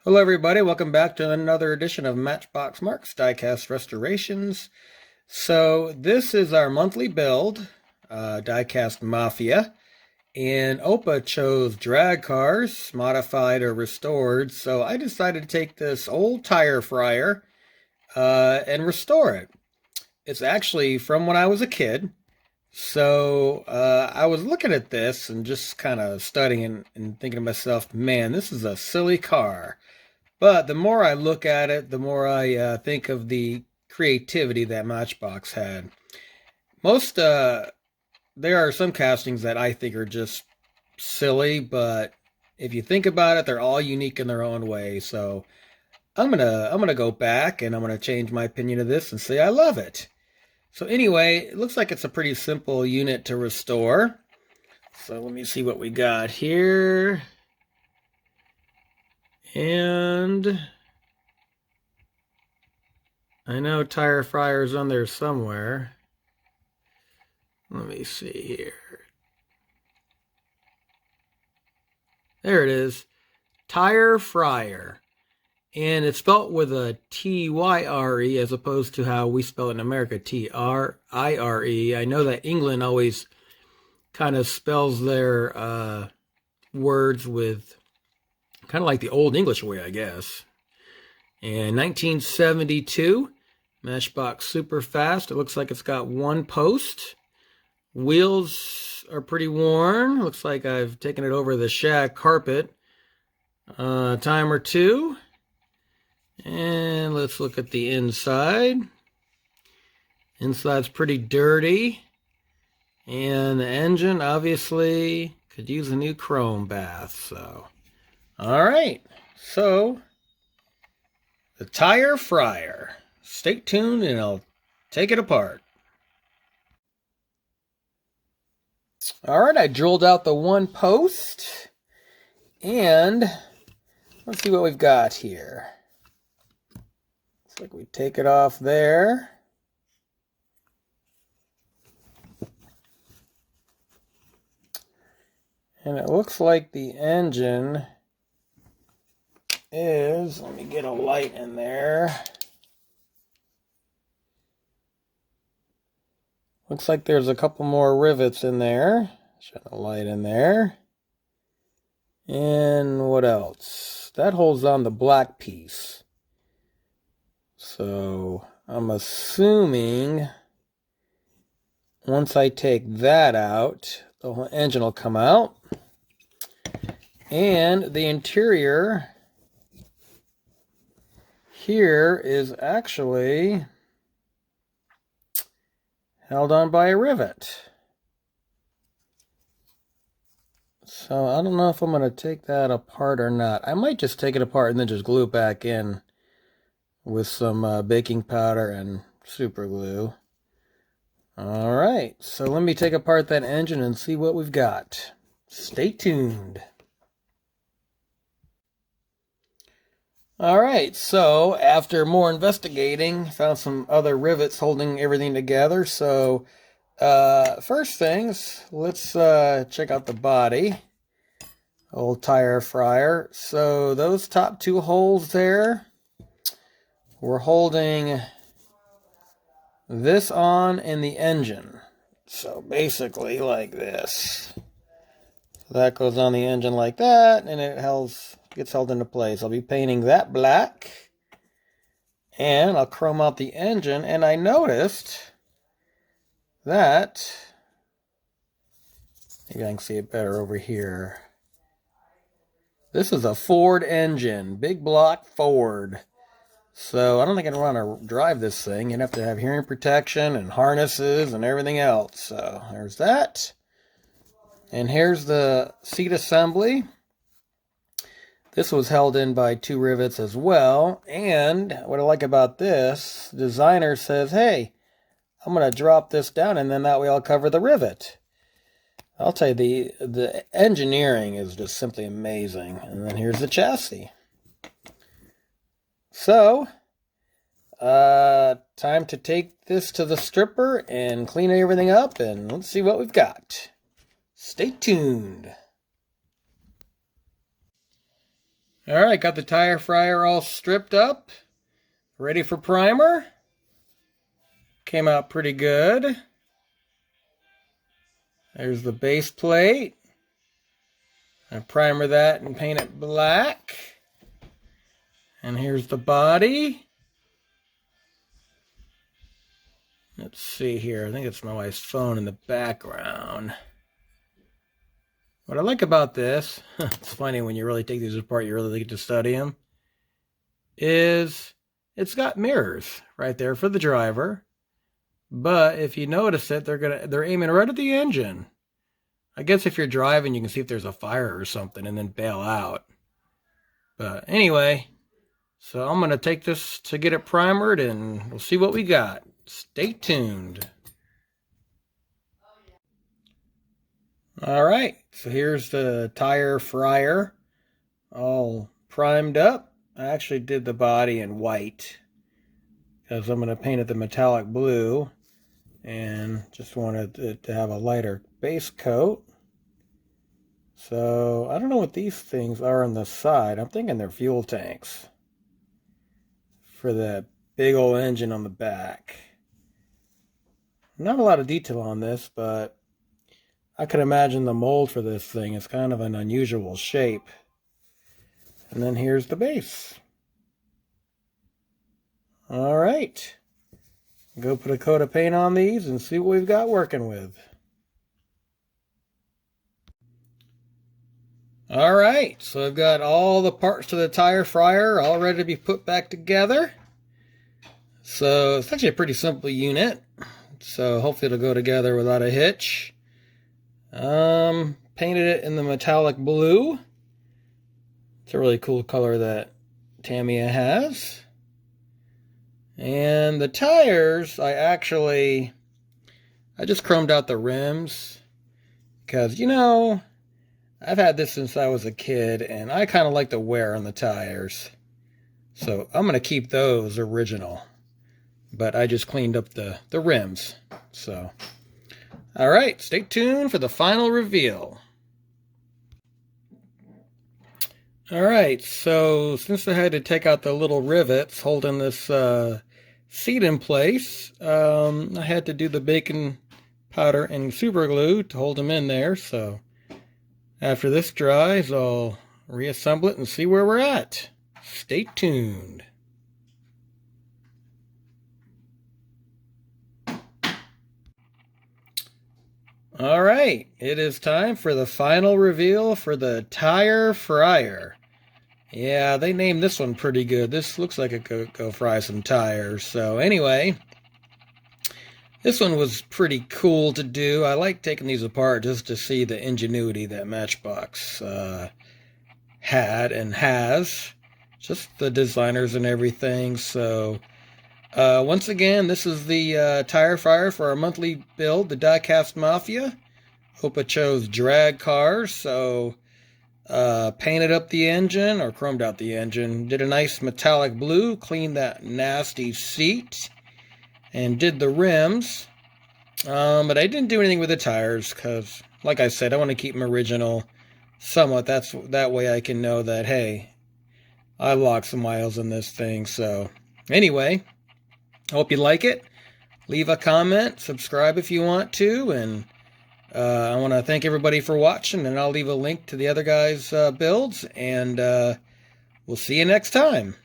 Hello everybody, welcome back to another edition of Matchbox Mark's Diecast Restorations. So this is our monthly build, Diecast Mafia, and Opa chose drag cars, modified or restored, so I decided to take this old Tyre Fryer and restore it. It's actually from when I was a kid, so I was looking at this and just kind of studying and thinking to myself, man, this is a silly car. But the more I look at it, the more I think of the creativity that Matchbox had. Most, there are some castings that I think are just silly, but if you think about it, they're all unique in their own way. So I'm gonna go back and I'm gonna change my opinion of this and say I love it. So anyway, it looks like it's a pretty simple unit to restore. So let me see what we got here. And I know Tyre Fryer's on there somewhere. Let me see here. There it is. Tyre Fryer. And it's spelled with a T-Y-R-E as opposed to how we spell it in America, T-R-I-R-E. I know that England always kind of spells their words with kind of like the old English way, I guess. And 1972, Matchbox Super Fast. It looks like it's got one post. Wheels are pretty worn. Looks like I've taken it over the shag carpet. Time or two. And let's look at the inside. Inside's pretty dirty. And the engine obviously could use a new chrome bath. So, all right. So, the Tyre Fryer. Stay tuned and I'll take it apart. All right, I drilled out the one post. And let's see what we've got here. Looks like we take it off there. And it looks like the engine is, let me get a light in there. Looks like there's a couple more rivets in there. Shine a light in there. And what else? That holds on the black piece. So I'm assuming once I take that out, the whole engine will come out. And the interior here is actually held on by a rivet. So I don't know if I'm going to take that apart or not. I might just take it apart and then just glue it back in with some baking powder and super glue. All right, so let me take apart that engine and see what we've got. Stay tuned. All right, so after more investigating, found some other rivets holding everything together. So first things, let's check out the body. Old Tyre Fryer. So those top two holes there, we're holding this on in the engine. So basically like this. So that goes on the engine like that, and it gets held into place. I'll be painting that black. And I'll chrome out the engine, and I noticed that, maybe I can see it better over here. This is a Ford engine, big block Ford. So I don't think I'd want to drive this thing. You'd have to have hearing protection and harnesses and everything else. So there's that. And here's the seat assembly. This was held in by two rivets as well. And what I like about this, the designer says, hey, I'm going to drop this down and then that way I'll cover the rivet. I'll tell you, the engineering is just simply amazing. And then here's the chassis. So, time to take this to the stripper and clean everything up, and let's see what we've got. Stay tuned. All right, got the tire fryer all stripped up, ready for primer. Came out pretty good. There's the base plate. I primer that and paint it black. And here's the body. Let's see here. I think it's my wife's phone in the background. What I like about this, it's funny when you really take these apart, you really get to study them, is it's got mirrors right there for the driver. But if you notice it, they're aiming right at the engine. I guess if you're driving, you can see if there's a fire or something and then bail out. But anyway, so I'm going to take this to get it primered and we'll see what we got. Stay tuned. All right, so here's the tire fryer all primed up. I actually did the body in white because I'm going to paint it the metallic blue and just wanted it to have a lighter base coat. So I don't know what these things are on the side. I'm thinking they're fuel tanks for the big old engine on the back. Not a lot of detail on this, but I could imagine the mold for this thing is kind of an unusual shape. And then here's the base. All right. Go put a coat of paint on these and see what we've got working with. All right, so I've got all the parts to the tire fryer all ready to be put back together. So it's actually a pretty simple unit. So hopefully it'll go together without a hitch. Painted it in the metallic blue. It's a really cool color that Tamiya has. And the tires, I just chromed out the rims because, you know, I've had this since I was a kid and I kind of like the wear on the tires. So I'm going to keep those original. But I just cleaned up the rims. So, all right, stay tuned for the final reveal. All right, so since I had to take out the little rivets holding this seat in place, I had to do the baking powder and super glue to hold them in there. So after this dries, I'll reassemble it and see where we're at. Stay tuned. All right, it is time for the final reveal for the Tyre Fryer. Yeah, they named this one pretty good. This looks like it could go fry some tires. So anyway, this one was pretty cool to do. I like taking these apart just to see the ingenuity that Matchbox had and has. Just the designers and everything. So once again, this is the tire fryer for our monthly build, the Diecast Mafia. Hope it chose drag cars, so painted up the engine, or chromed out the engine, did a nice metallic blue, cleaned that nasty seat, and did the rims. But I didn't do anything with the tires, because, like I said, I want to keep them original somewhat. That way I can know that, hey, I logged some miles in this thing. So anyway, I hope you like it. Leave a comment, subscribe if you want to, and I want to thank everybody for watching, and I'll leave a link to the other guys' builds, and we'll see you next time.